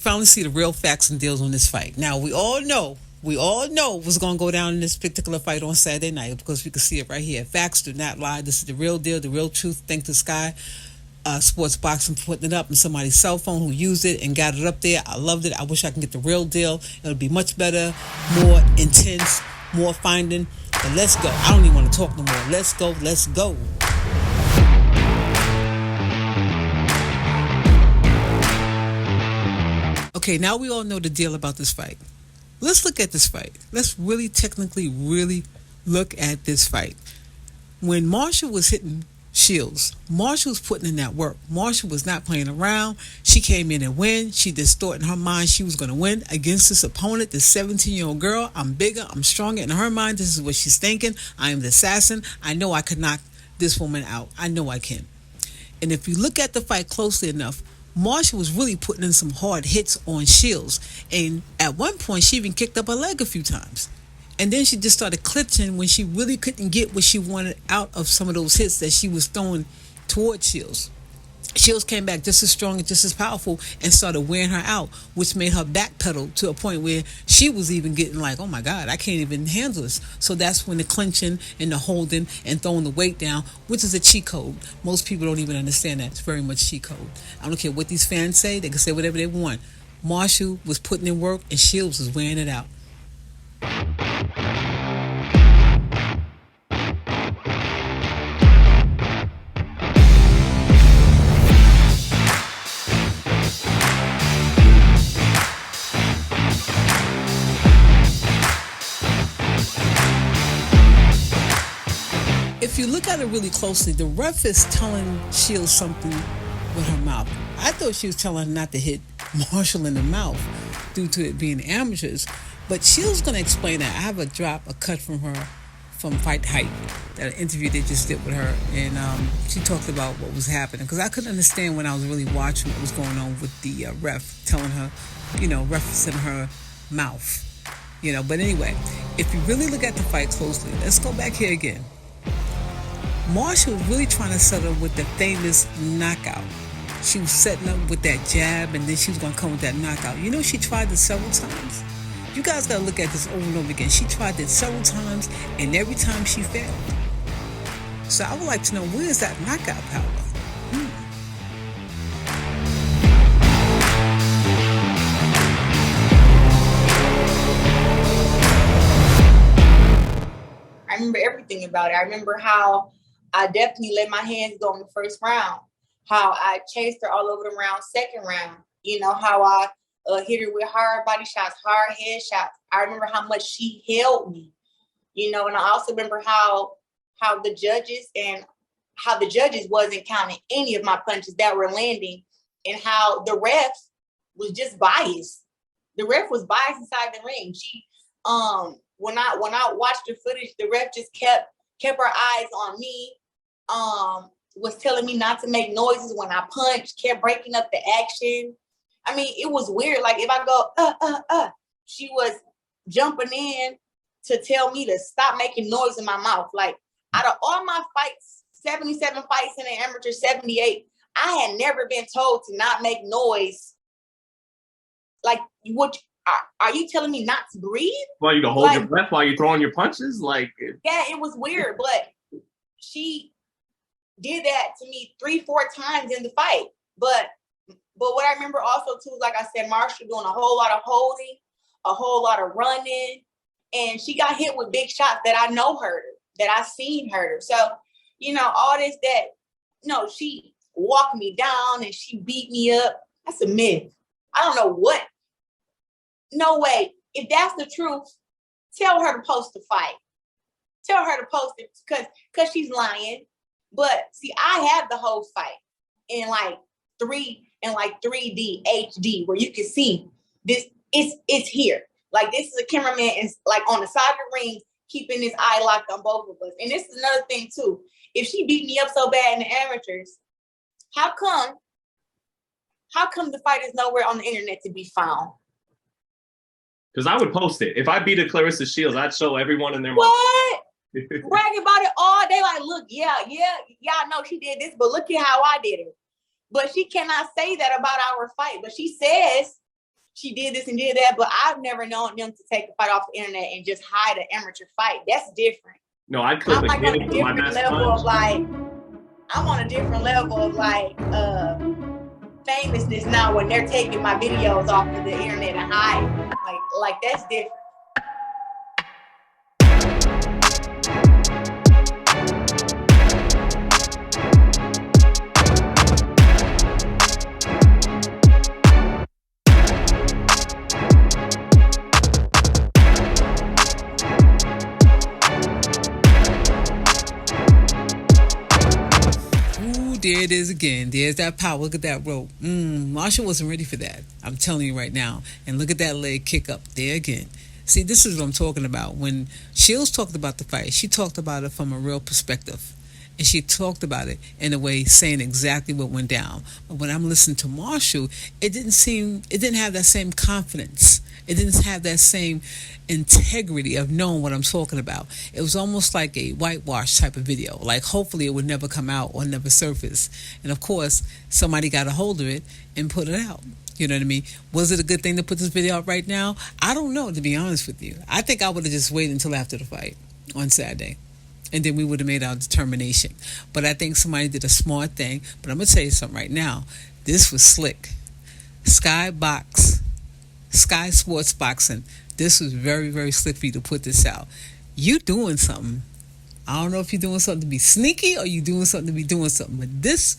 finally see the real facts and deals on this fight. Now, we all know what's going to go down in this particular fight on Saturday night because we can see it right here. Facts do not lie. This is the real deal, the real truth. Thank the Sky Sports Boxing for putting it up on somebody's cell phone who used it and got it up there. I loved it. I wish I can get the real deal. It'll be much better, more intense, more finding. But let's go. I don't even want to talk no more. Let's go. Let's go. Okay, now we all know the deal about this fight. Let's look at this fight. Let's really technically look at this fight. When Marshall was hitting Shields, Marshall was putting in that work. Marshall was not playing around. She came in and win. She just thought in her mind she was going to win against this opponent, this 17-year-old girl. I'm bigger. I'm stronger. In her mind, this is what she's thinking. I am the assassin. I know I could knock this woman out. I know I can. And if you look at the fight closely enough, Marshall was really putting in some hard hits on Shields. And at one point, she even kicked up her leg a few times. And then she just started clinching when she really couldn't get what she wanted out of some of those hits that she was throwing towards Shields. Shields came back just as strong and just as powerful and started wearing her out, which made her backpedal to a point where she was even getting like, oh my God, I can't even handle this. So that's when the clinching and the holding and throwing the weight down, which is a cheat code. Most people don't even understand that. It's very much cheat code. I don't care what these fans say. They can say whatever they want. Marshall was putting in work and Shields was wearing it out. If you look at it really closely, the ref is telling Shields something with her mouth. I thought she was telling her not to hit Marshall in the mouth due to it being amateurs. But Shields going to explain that. I have a cut from her from Fight Hype, that interview they just did with her. And she talked about what was happening. Because I couldn't understand when I was really watching what was going on with the ref telling her, referencing her mouth. But anyway, if you really look at the fight closely, let's go back here again. Marshall was really trying to set her with the famous knockout. She was setting up with that jab, and then she was going to come with that knockout. She tried this several times. You guys got to look at this over and over again. She tried this several times, and every time she failed. So I would like to know, where is that knockout power? I remember everything about it. I remember how I definitely let my hands go in the first round, how I chased her all over the round, second round, how I hit her with hard body shots, hard head shots. I remember how much she held me, and I also remember how the judges wasn't counting any of my punches that were landing, and how the ref was just biased. The ref was biased inside the ring. She when I watched the footage, the ref just kept her eyes on me, was telling me not to make noises when I punched, kept breaking up the action. I mean, it was weird. Like if I go, she was jumping in to tell me to stop making noise in my mouth. Like out of all my fights, 77 fights in the amateur, 78, I had never been told to not make noise. Like, what are you telling me not to breathe? Well, you can hold your breath while you're throwing your punches? Yeah, it was weird, but she did that to me 3-4 times in the fight. But what I remember also too, like I said, Marshall doing a whole lot of holding, a whole lot of running, and she got hit with big shots that I know hurt her, that I seen hurt her. So, all this she walked me down and she beat me up. That's a myth. I don't know what. No way. If that's the truth, tell her to post the fight. Tell her to post it because she's lying. But see, I have the whole fight in like 3D HD where you can see this. It's here. Like this is a cameraman is like on the side of the ring, keeping his eye locked on both of us. And this is another thing too. If she beat me up so bad in the amateurs, how come the fight is nowhere on the internet to be found? Because I would post it. If I beat a Claressa Shields, I'd show everyone in their what? Bragging about it all day, like, look, yeah, I know she did this, but look at how I did it. But she cannot say that about our fight. But she says she did this and did that, but I've never known them to take the fight off the internet and just hide an amateur fight. That's different. No, I clip I'm like on a again with my different best level of punch. like, I'm on a different level of like famousness now when they're taking my videos off of the internet and hiding. Like that's different. There it is again. There's that power. Look at that rope. Marshall wasn't ready for that. I'm telling you right now. And look at that leg kick up there again. See, this is what I'm talking about. When Shields talked about the fight, she talked about it from a real perspective. And she talked about it in a way saying exactly what went down. But when I'm listening to Marshall, it didn't have that same confidence. It didn't have that same integrity of knowing what I'm talking about. It was almost like a whitewash type of video. Like hopefully it would never come out or never surface. And of course, somebody got a hold of it and put it out. You know what I mean? Was it a good thing to put this video out right now? I don't know, to be honest with you. I think I would have just waited until after the fight on Saturday. And then we would have made our determination. But I think somebody did a smart thing. But I'm going to tell you something right now. This was slick. Sky Sports Boxing. This was very, very slick for you to put this out. You doing something. I don't know if you're doing something to be sneaky or you doing something to be doing something. But this,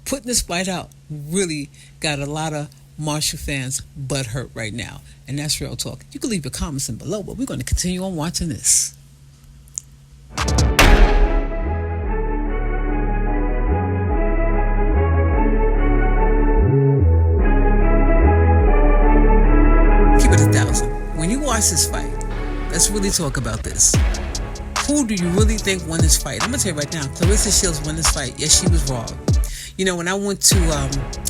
putting this fight out, really got a lot of Marshall fans butt hurt right now. And that's real talk. You can leave your comments in below, but we're going to continue on watching this. Keep it 1,000. When you watch this fight, let's really talk about this. Who do you really think won this fight? I'm going to tell you right now, Claressa Shields won this fight. Yes, she was wrong. You know, when I went to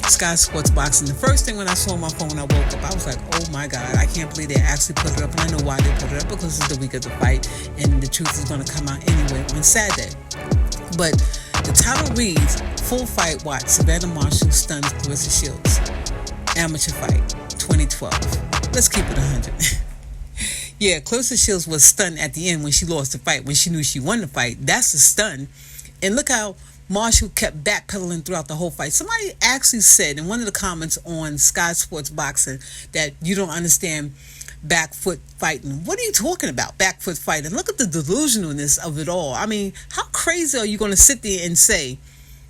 Sky Sports Boxing, the first thing when I saw my phone when I woke up, I was like, oh my God, I can't believe they actually put it up. And I know why they put it up, because it's the week of the fight and the truth is going to come out anyway on Saturday. But the title reads, Full Fight Watch, Savannah Marshall Stuns Claressa Shields. Amateur Fight, 2012. Let's keep it 100. Yeah, Claressa Shields was stunned at the end when she lost the fight, when she knew she won the fight. That's a stun. And look how Marshall kept backpedaling throughout the whole fight. Somebody actually said in one of the comments on Sky Sports Boxing that you don't understand back foot fighting. What are you talking about, back foot fighting? Look at the delusionalness of it all. I mean, how crazy are you going to sit there and say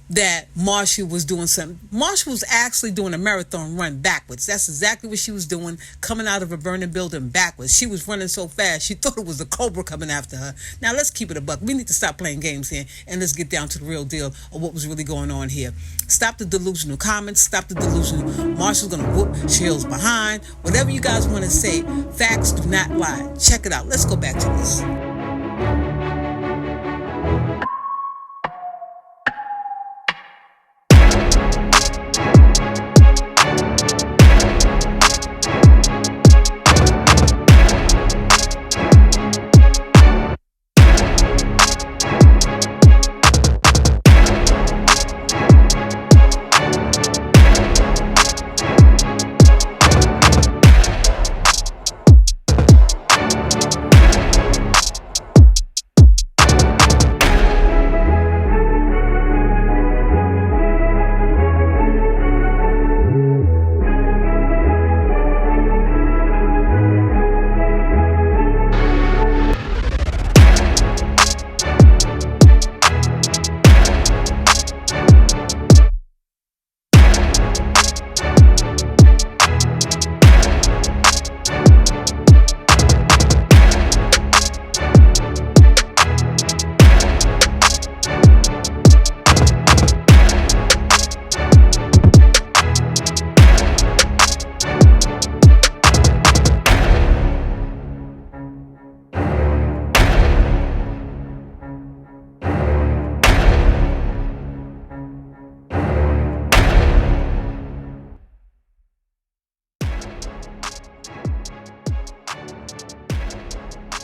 that Marshall was doing something? Marshall was actually doing a marathon run backwards. That's exactly what she was doing, coming out of a burning building backwards. She was running so fast, she thought it was a cobra coming after her. Now, let's keep it a buck. We need to stop playing games here, and let's get down to the real deal of what was really going on here. Stop the delusional comments. Stop the delusional. Marshall's going to whoop Shields behind. Whatever you guys want to say, facts do not lie. Check it out. Let's go back to this.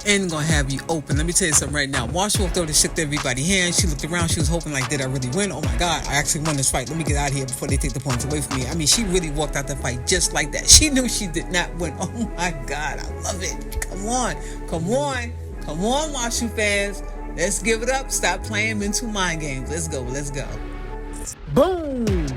ain't gonna have you open. Let me tell you something right now. Marshall walked over to shook everybody's hand. She looked around. She was hoping like, did I really win? Oh my God, I actually won this fight. Let me get out of here before they take the points away from me. I mean, she really walked out the fight just like that. She knew she did not win. Oh my God, I love it. Come on, come on, come on, Marshall fans. Let's give it up. Stop playing mental mind games. Let's go. Let's go. Boom.